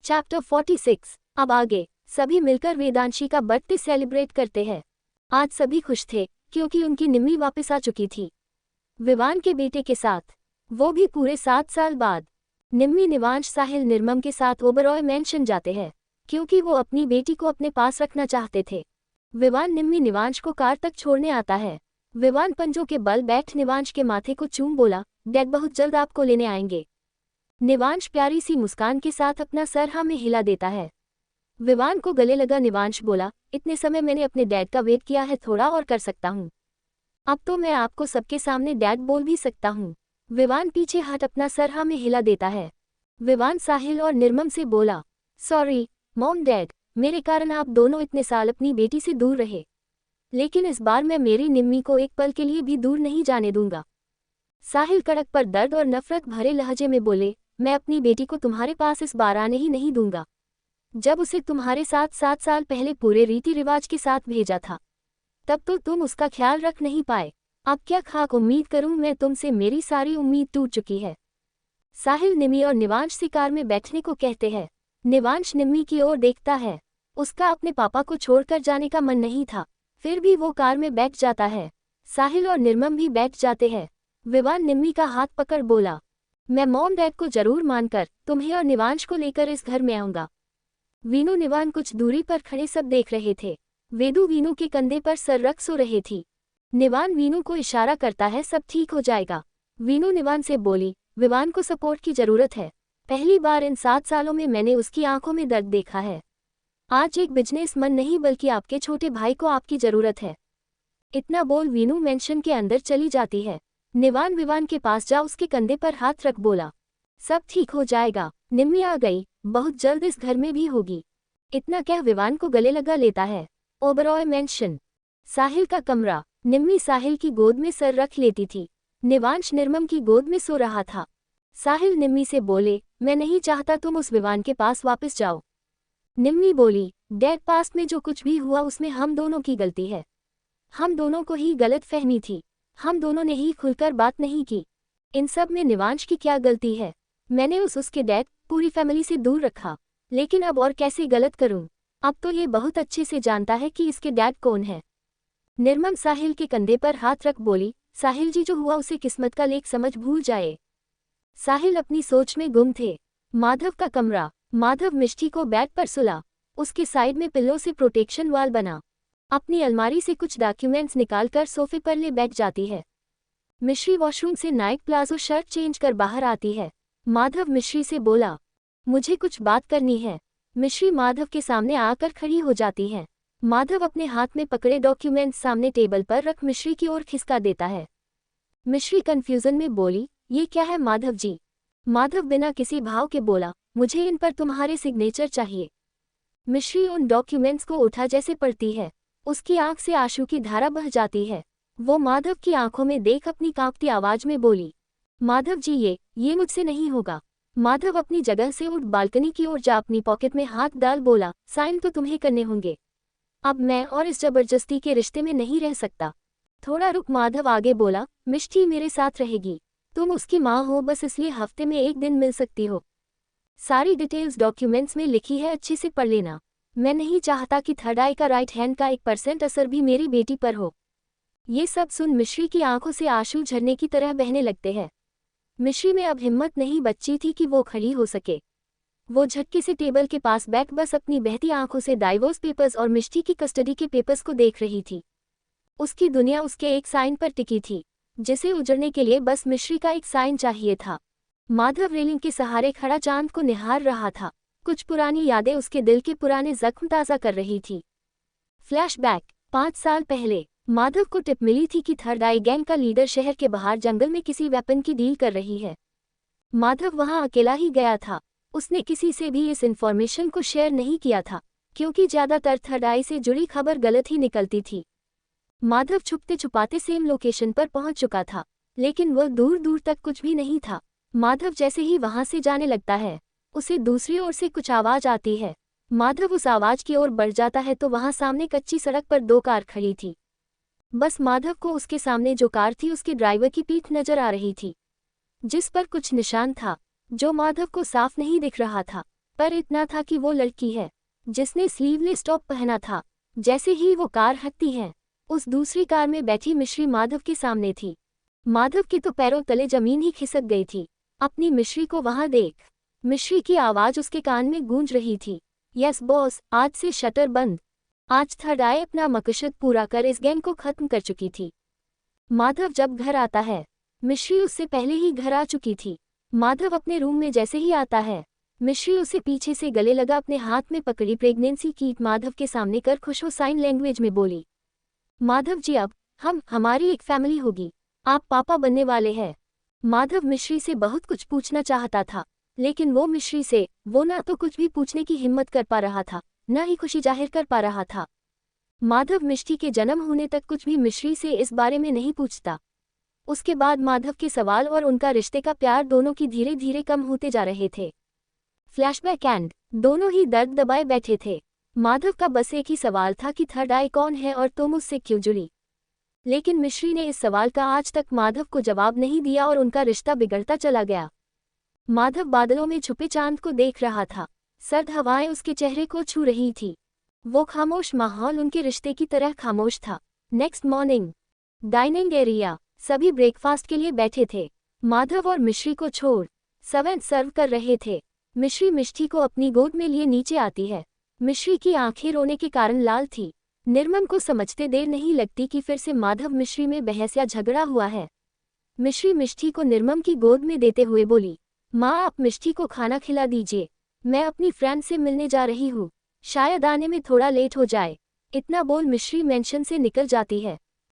Chapter 46। अब आगे सभी मिलकर वेदांशी का बर्थडे सेलिब्रेट करते हैं। आज सभी खुश थे क्योंकि उनकी निम्मी वापस आ चुकी थी विवान के बेटे के साथ, वो भी पूरे 7 साल बाद। निम्मी निवांश साहिल निर्मम के साथ ओबरॉय मैंशन जाते हैं क्योंकि वो अपनी बेटी को अपने पास रखना चाहते थे। विवान निम्मी निवांश को कार तक छोड़ने आता है। विवान पंजों के बल बैठ निवांश के माथे को चूम बोला, डैड बहुत जल्द आपको लेने आएंगे। निवांश प्यारी सी मुस्कान के साथ अपना सर हाँ में हिला देता है। विवान को गले लगा निवांश बोला, इतने समय मैंने अपने डैड का वेट किया है, थोड़ा और कर सकता हूँ। अब तो मैं आपको सबके सामने डैड बोल भी सकता हूँ। विवान पीछे हट अपना सर हाँ में हिला देता है। विवान साहिल और निर्मम से बोला, सॉरी मॉम डैड, मेरे कारण आप दोनों इतने साल अपनी बेटी से दूर रहे, लेकिन इस बार मैं मेरी निम्मी को एक पल के लिए भी दूर नहीं जाने दूंगा। साहिल कड़क पर दर्द और नफरत भरे लहजे में बोले, मैं अपनी बेटी को तुम्हारे पास इस बार आने ही नहीं दूंगा। जब उसे तुम्हारे साथ 7 साल पहले पूरे रीति रिवाज के साथ भेजा था, तब तो तुम उसका ख्याल रख नहीं पाए। अब क्या खाक उम्मीद करूं मैं तुमसे, मेरी सारी उम्मीद टूट चुकी है। साहिल निम्मी और निवांश से कार में बैठने को कहते हैं। निवांश निम्मी की ओर देखता है। उसका अपने पापा को छोड़कर जाने का मन नहीं था, फिर भी वो कार में बैठ जाता है। साहिल और निर्मम भी बैठ जाते हैं। विवान निम्मी का हाथ पकड़ बोला, मैं मॉम डैड को जरूर मानकर तुम्हें और निवांश को लेकर इस घर में आऊंगा। वीनू निवान कुछ दूरी पर खड़े सब देख रहे थे। वेदू वीनू के कंधे पर सर रख सो रही थी। निवान वीनू को इशारा करता है, सब ठीक हो जाएगा। वीनू निवान से बोली, विवान को सपोर्ट की जरूरत है। पहली बार इन 7 सालों में मैंने उसकी आंखों में दर्द देखा है। आज एक बिजनेसमैन नहीं बल्कि आपके छोटे भाई को आपकी जरूरत है। इतना बोल वीनू मेंशन के अंदर चली जाती है। निवान विवान के पास जा उसके कंधे पर हाथ रख बोला, सब ठीक हो जाएगा। निम्मी आ गई, बहुत जल्द इस घर में भी होगी। इतना कह विवान को गले लगा लेता है। ओबरॉय मेंशन। साहिल का कमरा। निम्मी साहिल की गोद में सर रख लेती थी। निवांश निर्मम की गोद में सो रहा था। साहिल निम्मी से बोले, मैं नहीं चाहता तुम उस विवान के पास वापस जाओ। निम्मी बोली, डैड पास्ट में जो कुछ भी हुआ उसमें हम दोनों की गलती है। हम दोनों को ही गलत फहमी थी। हम दोनों ने ही खुलकर बात नहीं की। इन सब में निवांश की क्या गलती है? मैंने उसके डैड पूरी फैमिली से दूर रखा, लेकिन अब और कैसे गलत करूं? अब तो ये बहुत अच्छे से जानता है कि इसके डैड कौन है। निर्मम साहिल के कंधे पर हाथ रख बोली, साहिल जी जो हुआ उसे किस्मत का लेख समझ भूल जाए। साहिल अपनी सोच में गुम थे। माधव का कमरा। माधव मिष्टी को बेड पर सुला। उसके साइड में पिल्लों से प्रोटेक्शन वाल बना। अपनी अलमारी से कुछ डॉक्यूमेंट्स निकालकर सोफे पर ले बैठ जाती है। मिश्री वॉशरूम से नाइट प्लाजो शर्ट चेंज कर बाहर आती है। माधव मिश्री से बोला, मुझे कुछ बात करनी है। मिश्री माधव के सामने आकर खड़ी हो जाती है। माधव अपने हाथ में पकड़े डॉक्यूमेंट्स सामने टेबल पर रख मिश्री की ओर खिसका देता है। मिश्री कंफ्यूजन में बोली, ये क्या है माधव जी? माधव बिना किसी भाव के बोला, मुझे इन पर तुम्हारे सिग्नेचर चाहिए। मिश्री उन डॉक्यूमेंट्स को उठा जैसे पढ़ती है। उसकी आंख से आंसू की धारा बह जाती है। वो माधव की आंखों में देख अपनी कांपती आवाज में बोली, माधव जी ये मुझसे नहीं होगा। माधव अपनी जगह से उठ बालकनी की ओर जा अपनी पॉकेट में हाथ डाल बोला, साइन तो तुम्हें करने होंगे। अब मैं और इस जबरदस्ती के रिश्ते में नहीं रह सकता। थोड़ा रुक। माधव आगे बोला, मिष्टी मेरे साथ रहेगी। तुम उसकी माँ हो, बस इसलिए हफ्ते में 1 दिन मिल सकती हो। सारी डिटेल्स डॉक्यूमेंट्स में लिखी है, अच्छे से पढ़ लेना। मैं नहीं चाहता कि थर्ड आई का राइट हैंड का 1% असर भी मेरी बेटी पर हो। ये सब सुन मिश्री की आंखों से आंसू झरने की तरह बहने लगते हैं। मिश्री में अब हिम्मत नहीं बची थी कि वो खड़ी हो सके। वो झटके से टेबल के पास बैठ बस अपनी बहती आंखों से डाइवोर्स पेपर्स और मिष्टी की कस्टडी के पेपर्स को देख रही थी। उसकी दुनिया उसके एक साइन पर टिकी थी, जिसे उजड़ने के लिए बस मिश्री का एक साइन चाहिए था। माधव रेलिंग के सहारे खड़ा चांद को निहार रहा था। कुछ पुरानी यादें उसके दिल के पुराने जख्म ताज़ा कर रही थी। फ्लैशबैक। 5 साल पहले माधव को टिप मिली थी कि थर्ड आई गैंग का लीडर शहर के बाहर जंगल में किसी वेपन की डील कर रही है। माधव वहां अकेला ही गया था। उसने किसी से भी इस इन्फॉर्मेशन को शेयर नहीं किया था, क्योंकि ज्यादातर थर्ड आई से जुड़ी खबर गलत ही निकलती थी। माधव छुपते छुपाते सेम लोकेशन पर पहुंच चुका था, लेकिन वह दूर दूर तक कुछ भी नहीं था। माधव जैसे ही वहां से जाने लगता है, उसे दूसरी ओर से कुछ आवाज आती है। माधव उस आवाज की ओर बढ़ जाता है तो वहां सामने कच्ची सड़क पर 2 कार खड़ी थी। बस माधव को उसके सामने जो कार थी उसके ड्राइवर की पीठ नजर आ रही थी, जिस पर कुछ निशान था जो माधव को साफ नहीं दिख रहा था। पर इतना था कि वो लड़की है जिसने स्लीवलेस टॉप पहना था। जैसे ही वो कार हटती है, उस दूसरी कार में बैठी मिश्री माधव के सामने थी। माधव के तो पैरों तले जमीन ही खिसक गई थी अपनी मिश्री को वहां देख। मिश्री की आवाज उसके कान में गूंज रही थी, यस बॉस, आज से शटर बंद। आज थर्ड आई अपना मकसद पूरा कर इस गैंग को खत्म कर चुकी थी। माधव जब घर आता है, मिश्री उससे पहले ही घर आ चुकी थी। माधव अपने रूम में जैसे ही आता है, मिश्री उसे पीछे से गले लगा अपने हाथ में पकड़ी प्रेगनेंसी किट माधव के सामने कर खुश हो साइन लैंग्वेज में बोली, माधव जी अब हमारी एक फैमिली होगी, आप पापा बनने वाले हैं। माधव मिश्री से बहुत कुछ पूछना चाहता था, लेकिन वो मिश्री से ना तो कुछ भी पूछने की हिम्मत कर पा रहा था, न ही खुशी जाहिर कर पा रहा था। माधव मिष्टी के जन्म होने तक कुछ भी मिश्री से इस बारे में नहीं पूछता। उसके बाद माधव के सवाल और उनका रिश्ते का प्यार दोनों की धीरे धीरे कम होते जा रहे थे। फ्लैशबैक एंड दोनों ही दर्द दबाए बैठे थे। माधव का बस एक ही सवाल था कि थर्ड आई कौन है और तुम उससे क्यों जुड़ी। लेकिन मिश्री ने इस सवाल का आज तक माधव को जवाब नहीं दिया और उनका रिश्ता बिगड़ता चला गया। माधव बादलों में छुपे चांद को देख रहा था, सर्द हवाएं उसके चेहरे को छू रही थी। वो खामोश माहौल उनके रिश्ते की तरह खामोश था। नेक्स्ट मॉर्निंग, डाइनिंग एरिया, सभी ब्रेकफास्ट के लिए बैठे थे। माधव और मिश्री को छोड़ सवें सर्व कर रहे थे। मिश्री मिष्टी को अपनी गोद में लिए नीचे आती है। मिश्री की आंखें रोने के कारण लाल थी। निर्मम को समझते देर नहीं लगती कि फिर से माधव मिश्री में बहस या झगड़ा हुआ है। मिश्री मिष्टी को निर्मम की गोद में देते हुए बोली, माँ आप मिष्टी को खाना खिला दीजिए, मैं अपनी फ्रेंड से मिलने जा रही हूँ, शायद आने में थोड़ा लेट हो जाए। इतना बोल मिश्री मेंशन से निकल जाती है।